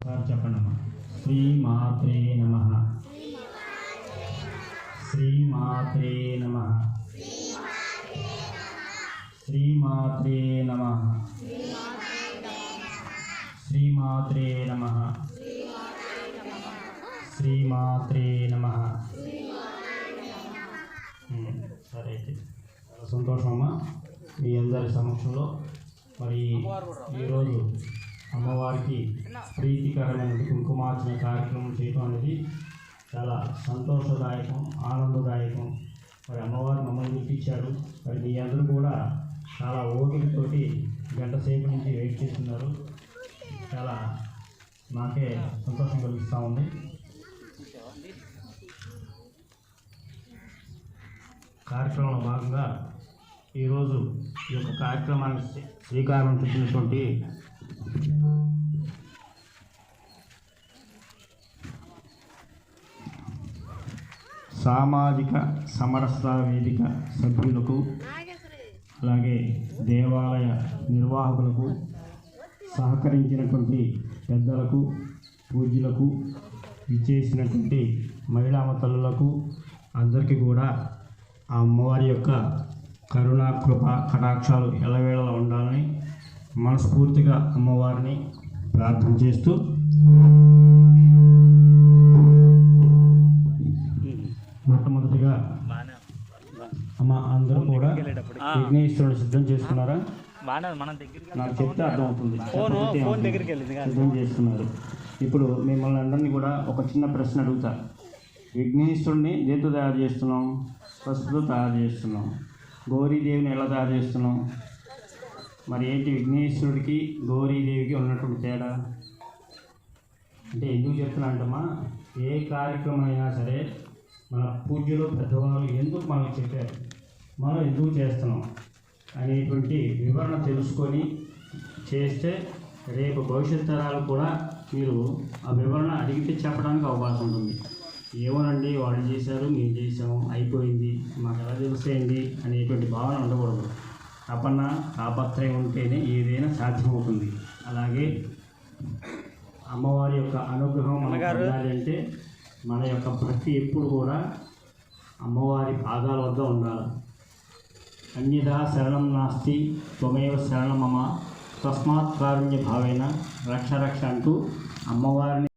చెప్పండమ్మా. శ్రీమాత్రే నమః. శ్రీమాత్రే నమః. శ్రీమాత్రే నమః. శ్రీమాత్రే నమః. శ్రీమాత్రే నమః. సరే, అయితే సంతోషమమ్మా. మీ అందరి సమక్షంలో మరి ఈరోజు అమ్మవారికి ప్రీతికరమైన కుంకుమార్చన కార్యక్రమం చేయడం అనేది చాలా సంతోషదాయకం, ఆనందదాయకం. మరి అమ్మవారు మమ్మల్ని గుర్తించారు. మరి మీ అందరూ కూడా చాలా ఓపికతోటి గంట సేపు నుంచి వెయిట్ చేస్తున్నారు. చాలా నాకే సంతోషం కలిగిస్తూ ఉంది. కార్యక్రమంలో భాగంగా ఈరోజు ఈ యొక్క కార్యక్రమానికి శ్రీకారం చుట్టినటువంటి సామాజిక సమరసతా వేదిక సభ్యులకు, అలాగే దేవాలయ నిర్వాహకులకు, సహకరించినటువంటి పెద్దలకు, పూజ్యులకు, ఇచ్చేసినటువంటి మహిళా తల్లులకు అందరికీ కూడా ఆ అమ్మవారి యొక్క కరుణ, కృప, కటాక్షాలు ఎల్లవేళలా ఉండాలని మనస్ఫూర్తిగా అమ్మవారిని ప్రార్థన చేస్తూ మొట్టమొదటిగా అమ్మ అందరూ కూడా విఘ్నేశ్వరుని సిద్ధం చేసుకున్నారా? నాకు చెప్తే అర్థమవుతుంది. సిద్ధం చేస్తున్నారు. ఇప్పుడు మిమ్మల్ని అందరినీ కూడా ఒక చిన్న ప్రశ్న అడుగుతా. విఘ్నేశ్వరుని దేంతో తయారు చేస్తున్నాం? పసుపుతో తయారు చేస్తున్నాం. గౌరీదేవిని ఎలా తయారు చేస్తున్నాం? మరి ఏంటి విఘ్నేశ్వరుడికి గౌరీదేవికి ఉన్నటువంటి తేడా? అంటే ఎందుకు చెప్తున్నా అంటమ్మా, ఏ కార్యక్రమం అయినా సరే మన పూజ్యులు పెద్దవాళ్ళు ఎందుకు మనకు చెప్పారు, మనం ఎందుకు చేస్తున్నాం అనేటువంటి వివరణ తెలుసుకొని చేస్తే రేపు భవిష్యత్ తరాలు కూడా మీరు ఆ వివరణ అడిగితే చెప్పడానికి అవకాశం ఉంటుంది. ఏమోనండి వాళ్ళు చేశారు, మేము చేసాము, అయిపోయింది, మాకు ఎలా తెలుస్తాయండి అనేటువంటి భావన ఉండకూడదు. తపన, తాపత్రయం ఉంటేనే ఏదైనా సాధ్యమవుతుంది. అలాగే అమ్మవారి యొక్క అనుగ్రహం మనకు పొందాలి అంటే మన యొక్క భక్తి ఎప్పుడు కూడా అమ్మవారి పాదాల వద్ద ఉండాలి. అన్యథా శరణం నాస్తి త్వమేవ శరణం మమ తస్మాత్ కారుణ్య భావేన రక్ష రక్ష అంటూ అమ్మవారిని